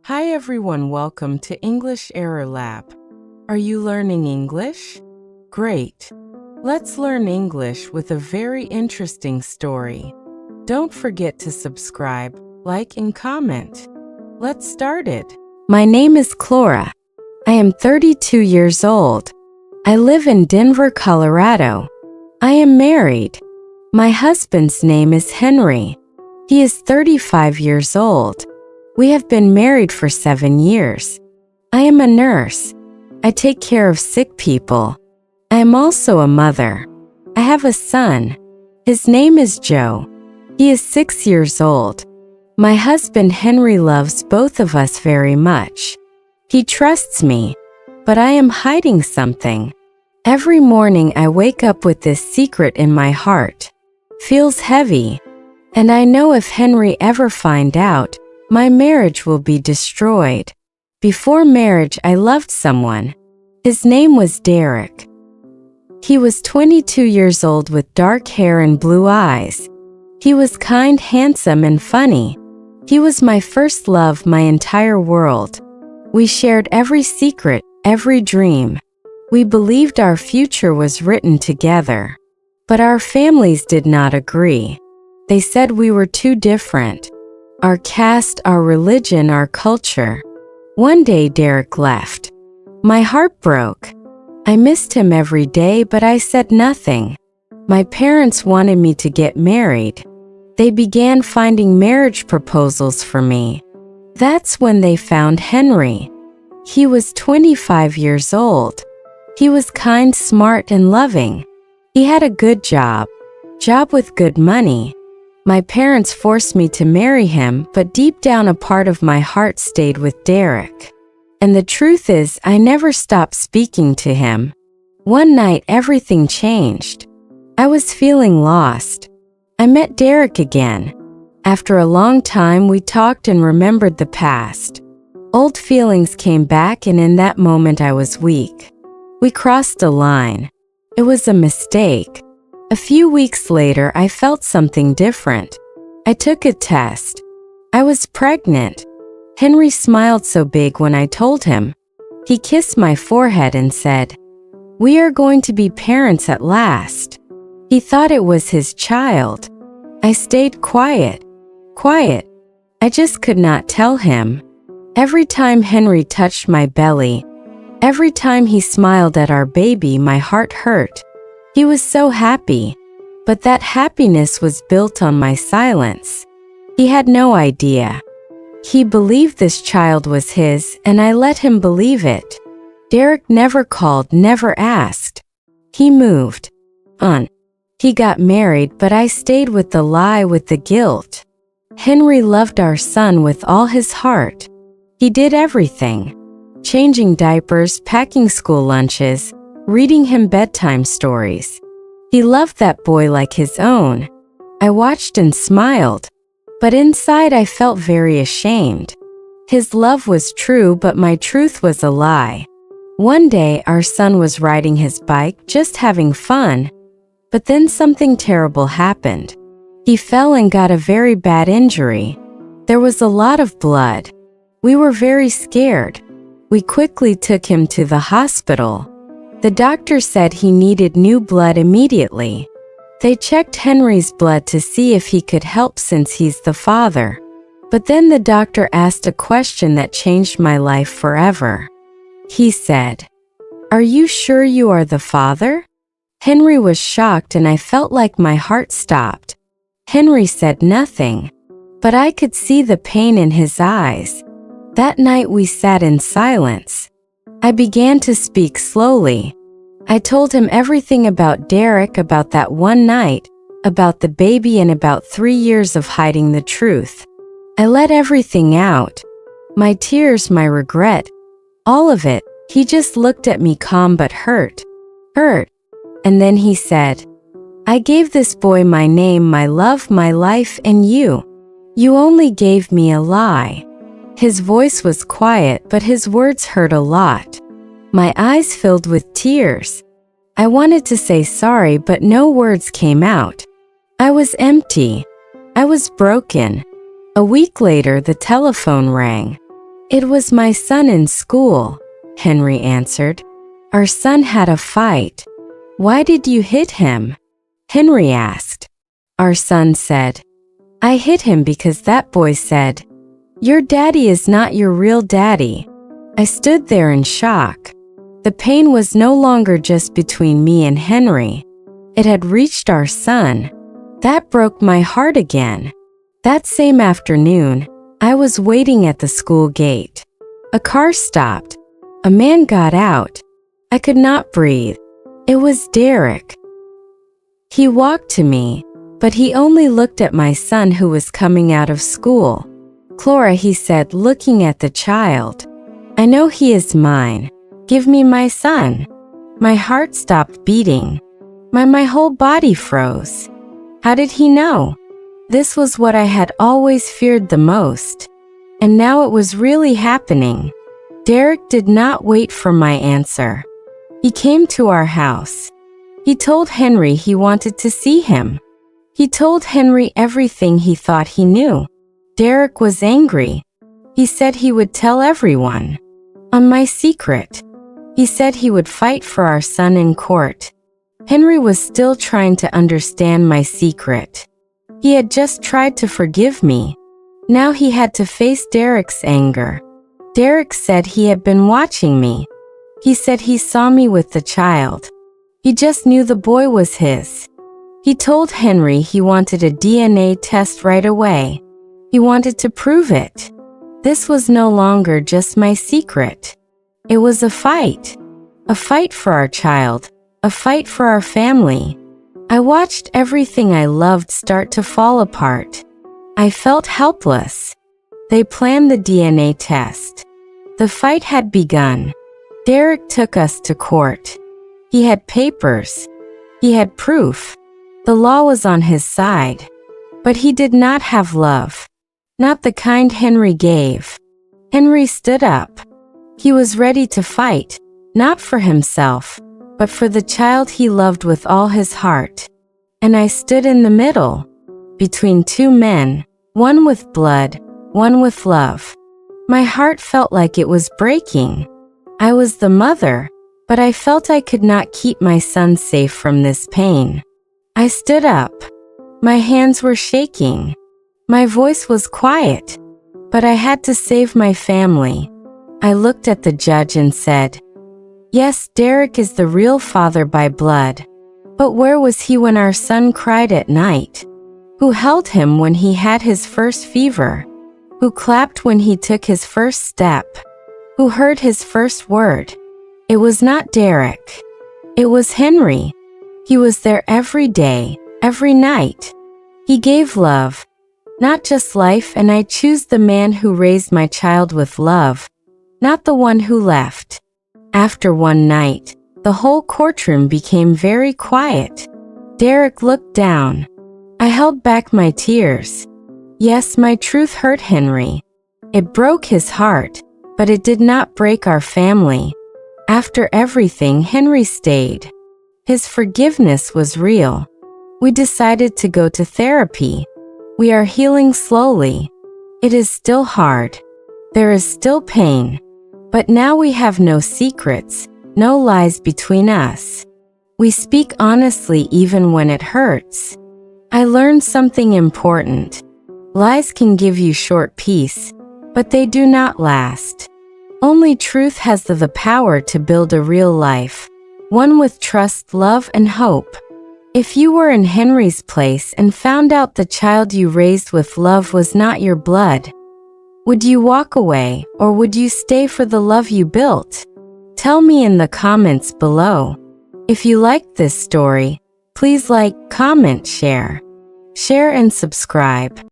Hi everyone, welcome to English Error Lab. Are you learning English? Great. Let's learn English with a very interesting story. Don't forget to subscribe, like, and comment. Let's start it. My name is Clara. I am 32 years old. I live in Denver, Colorado. I am married. My husband's name is Henry. He is 35 years old. We have been married for 7 years. I am a nurse. I take care of sick people. I am also a mother. I have a son. His name is Joe. He is 6 years old. My husband Henry loves both of us very much. He trusts me, but I am hiding something. Every morning I wake up with this secret in my heart. Feels heavy. And I know if Henry ever find out, my marriage will be destroyed. Before marriage, I loved someone. His name was Derek. He was 22 years old with dark hair and blue eyes. He was kind, handsome, and funny. He was my first love, my entire world. We shared every secret, every dream. We believed our future was written together. But our families did not agree. They said we were too different. Our caste, our religion, our culture. One day Derek left. My heart broke. I missed him every day, but I said nothing. My parents wanted me to get married. They began finding marriage proposals for me. That's when they found Henry. He was 25 years old. He was kind, smart, and loving. He had a good job with good money. My parents forced me to marry him, but deep down a part of my heart stayed with Derek. And the truth is, I never stopped speaking to him. One night, everything changed. I was feeling lost. I met Derek again. After a long time, we talked and remembered the past. Old feelings came back, and in that moment I was weak. We crossed a line. It was a mistake. A few weeks later, I felt something different. I took a test. I was pregnant. Henry smiled so big when I told him. He kissed my forehead and said, "We are going to be parents at last." He thought it was his child. I stayed quiet. I just could not tell him. Every time Henry touched my belly, every time he smiled at our baby, my heart hurt. He was so happy, but that happiness was built on my silence. He had no idea. He believed this child was his, and I let him believe it. Derek never called, never asked. He moved on. He got married, but I stayed with the lie, with the guilt. Henry loved our son with all his heart. He did everything. Changing diapers, packing school lunches, reading him bedtime stories. He loved that boy like his own. I watched and smiled, but inside I felt very ashamed. His love was true, but my truth was a lie. One day our son was riding his bike, just having fun, but then something terrible happened. He fell and got a very bad injury. There was a lot of blood. We were very scared. We quickly took him to the hospital. The doctor said he needed new blood immediately. They checked Henry's blood to see if he could help since he's the father. But then the doctor asked a question that changed my life forever. He said, "Are you sure you are the father?" Henry was shocked and I felt like my heart stopped. Henry said nothing, but I could see the pain in his eyes. That night we sat in silence. I began to speak slowly. I told him everything about Derek, about that one night, about the baby, and about 3 years of hiding the truth. I let everything out. My tears, my regret, all of it. He just looked at me calm but hurt. And then he said, "I gave this boy my name, my love, my life, and you. You only gave me a lie." His voice was quiet, but his words hurt a lot. My eyes filled with tears. I wanted to say sorry, but no words came out. I was empty. I was broken. A week later, the telephone rang. "It was my son in school," Henry answered. "Our son had a fight." "Why did you hit him?" Henry asked. Our son said, "I hit him because that boy said, 'Your daddy is not your real daddy.'" I stood there in shock. The pain was no longer just between me and Henry. It had reached our son. That broke my heart again. That same afternoon, I was waiting at the school gate. A car stopped. A man got out. I could not breathe. It was Derek. He walked to me, but he only looked at my son who was coming out of school. "Clara," he said, looking at the child, "I know he is mine. Give me my son." My heart stopped beating. My whole body froze. How did he know? This was what I had always feared the most. And now it was really happening. Derek did not wait for my answer. He came to our house. He told Henry he wanted to see him. He told Henry everything he thought he knew. Derek was angry. He said he would tell everyone. On my secret. He said he would fight for our son in court. Henry was still trying to understand my secret. He had just tried to forgive me. Now he had to face Derek's anger. Derek said he had been watching me. He said he saw me with the child. He just knew the boy was his. He told Henry he wanted a DNA test right away. He wanted to prove it. This was no longer just my secret. It was a fight. A fight for our child. A fight for our family. I watched everything I loved start to fall apart. I felt helpless. They planned the DNA test. The fight had begun. Derek took us to court. He had papers. He had proof. The law was on his side. But he did not have love. Not the kind Henry gave. Henry stood up. He was ready to fight, not for himself, but for the child he loved with all his heart. And I stood in the middle, between two men, one with blood, one with love. My heart felt like it was breaking. I was the mother, but I felt I could not keep my son safe from this pain. I stood up. My hands were shaking. My voice was quiet, but I had to save my family. I looked at the judge and said, "Yes, Derek is the real father by blood. But where was he when our son cried at night? Who held him when he had his first fever? Who clapped when he took his first step? Who heard his first word?" It was not Derek. It was Henry. He was there every day, every night. He gave love, not just life, and I choose the man who raised my child with love, not the one who left. After one night, the whole courtroom became very quiet. Derek looked down. I held back my tears. Yes, my truth hurt Henry. It broke his heart, but it did not break our family. After everything, Henry stayed. His forgiveness was real. We decided to go to therapy. We are healing slowly. It is still hard. There is still pain. But now we have no secrets, no lies between us. We speak honestly even when it hurts. I learned something important. Lies can give you short peace, but they do not last. Only truth has the power to build a real life, one with trust, love, and hope. If you were in Henry's place and found out the child you raised with love was not your blood, would you walk away, or would you stay for the love you built? Tell me in the comments below. If you liked this story, please like, comment, share and subscribe.